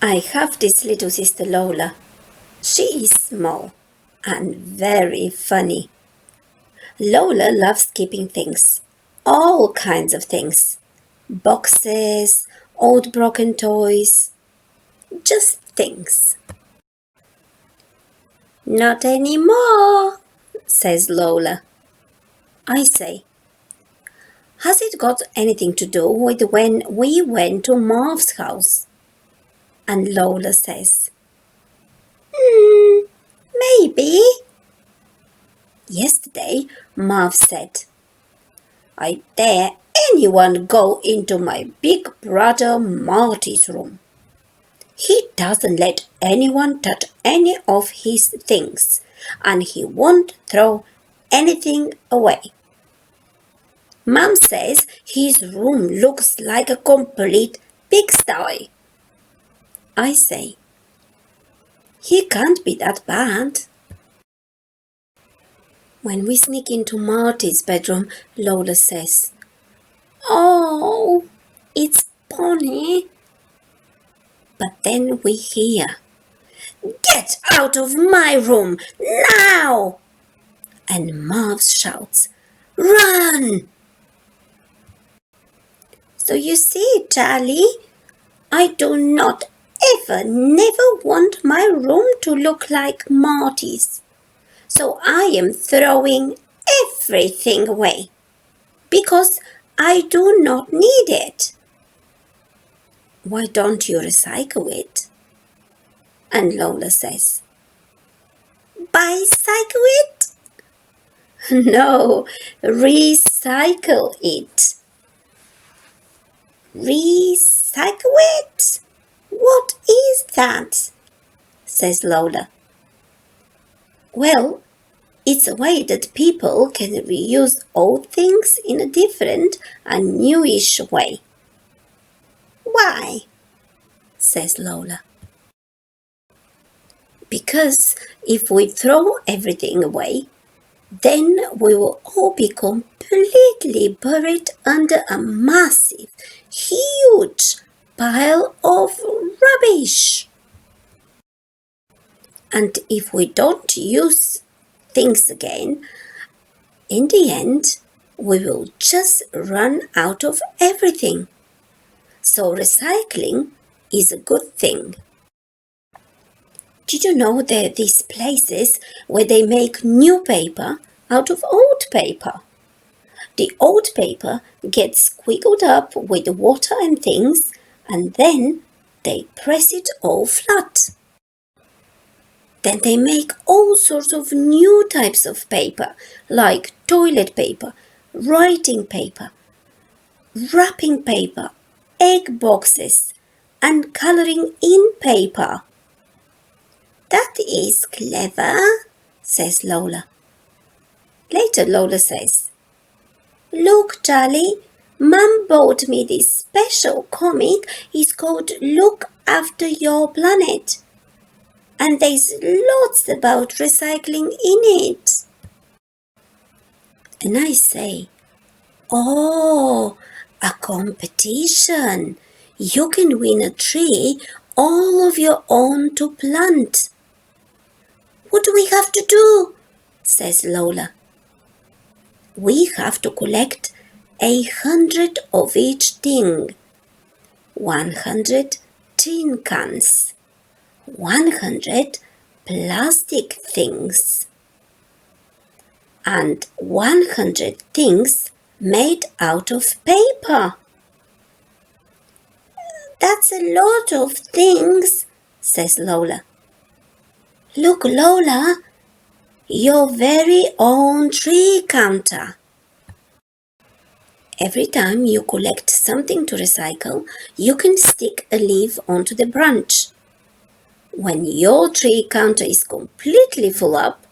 I have this little sister Lola. She is small and very funny. Lola loves keeping things, all kinds of things. Boxes, old broken toys, just things. Not anymore, says Lola. I say, has it got anything to do with when we went to Marv's house? And Lola says, maybe. Yesterday, Marv said, I dare anyone go into my big brother Marty's room. He doesn't let anyone touch any of his things, and he won't throw anything away. Mum says his room looks like a complete pigsty. I say, he can't be that bad. When we sneak into Marty's bedroom, Lola says, oh, it's Bonnie. But then we hear, get out of my room, now! And Marv shouts, run! So you see, Charlie, I do not never want my room to look like Marty's. So I am throwing everything away because I do not need it. Why don't you recycle it? And Lola says, bicycle it? No, recycle it. Recycle it? What is that? Says Lola. Well, it's a way that people can reuse old things in a different and newish way. Why? Says Lola. Because if we throw everything away, then we will all be completely buried under a massive, huge pile of rubbish. And if we don't use things again, in the end, we will just run out of everything. So recycling is a good thing. Did you know there are these places where they make new paper out of old paper? The old paper gets squiggled up with water and things, and then they press it all flat. Then they make all sorts of new types of paper, like toilet paper, writing paper, wrapping paper, egg boxes, and coloring in paper. That is clever, says Lola. Later Lola says, look, Charlie, Mum bought me this special comic. It's called Look After Your Planet. And there's lots about recycling in it. And I say, oh, a competition. You can win a tree all of your own to plant. What do we have to do? Says Lola. We have to collect 100 of each thing. 100 tin cans. 100 plastic things. And 100 things made out of paper. That's a lot of things, says Lola. Look, Lola, your very own tree counter. Every time you collect something to recycle, you can stick a leaf onto the branch. When your tree counter is completely full up,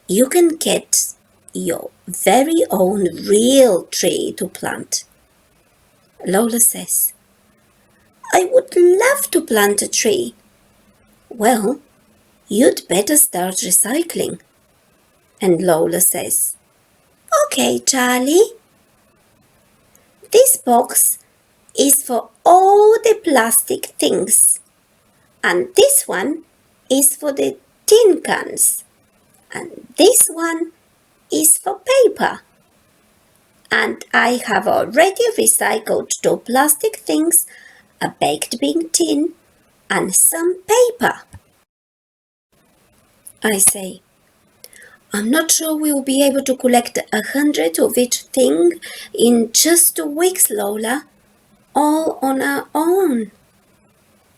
you can get your very own real tree to plant. Lola says, I would love to plant a tree. Well, you'd better start recycling. And Lola says, okay, Charlie. This box is for all the plastic things. And this one is for the tin cans. And this one is for paper. And I have already recycled 2 plastic things, a baked bean tin, and some paper. I say, I'm not sure we will be able to collect 100 of each thing in just 2 weeks, Lola, all on our own.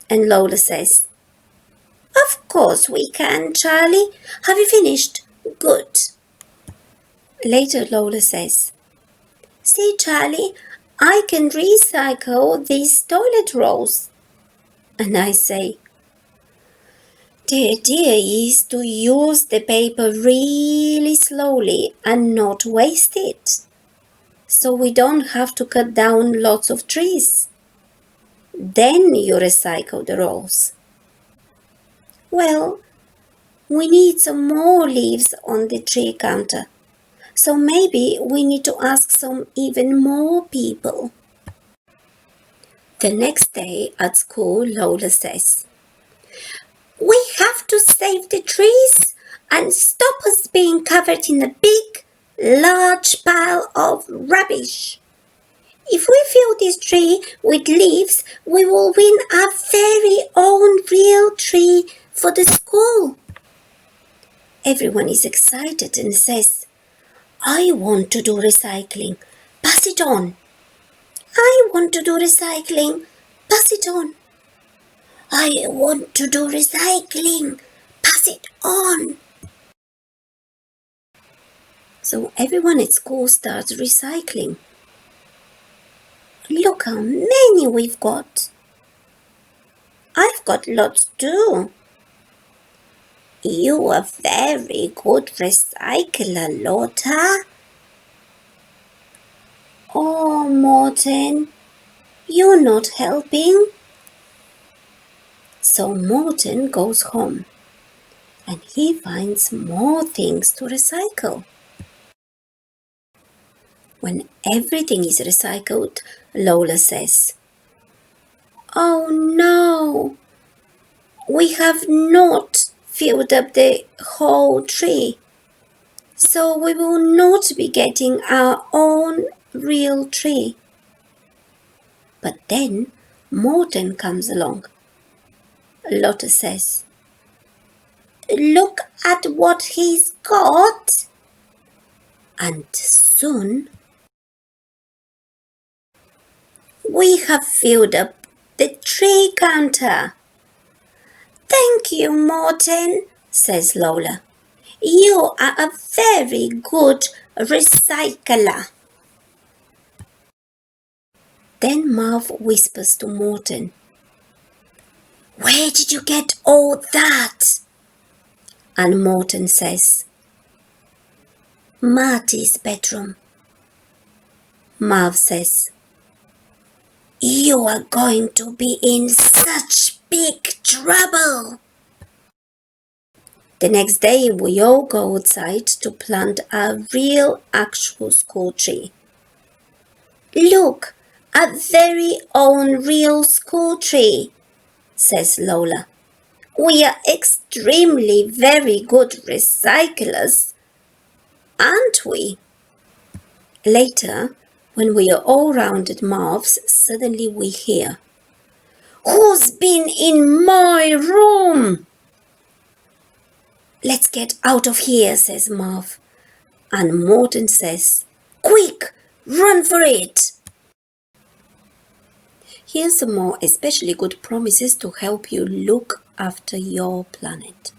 And Lola says, Of course we can, Charlie. Have you finished? Good. Later, Lola says, See, Charlie, I can recycle these toilet rolls. And I say, The idea is to use the paper really slowly and not waste it, so we don't have to cut down lots of trees. Then you recycle the rolls. Well, we need some more leaves on the tree counter, so maybe we need to ask some even more people. The next day at school, Lola says, We have to save the trees and stop us being covered in a big, large pile of rubbish. If we fill this tree with leaves, we will win our very own real tree for the school. Everyone is excited and says, I want to do recycling. Pass it on. I want to do recycling. Pass it on. I want to do recycling. Pass it on. So everyone at school starts recycling. Look how many we've got. I've got lots too. You are very good recycler, Lola. Oh, Morten, you're not helping. So Morten goes home and he finds more things to recycle. When everything is recycled, Lola says, Oh no, we have not filled up the whole tree, so we will not be getting our own real tree. But then Morten comes along. Lola says, Look at what he's got. And soon we have filled up the tree counter. Thank you, Morten, says Lola. You are a very good recycler. Then Marv whispers to Morten, Where did you get all that? And Morten says, Marty's bedroom. Marv says, You are going to be in such big trouble. The next day we all go outside to plant a real actual school tree. Look, a very own real school tree, says Lola. We are extremely very good recyclers, aren't we? Later, when we are all round at Marv's, suddenly we hear, Who's been in my room? Let's get out of here, says Marv. And Morten says, Quick, run for it. Here's some more especially good promises to help you look after your planet.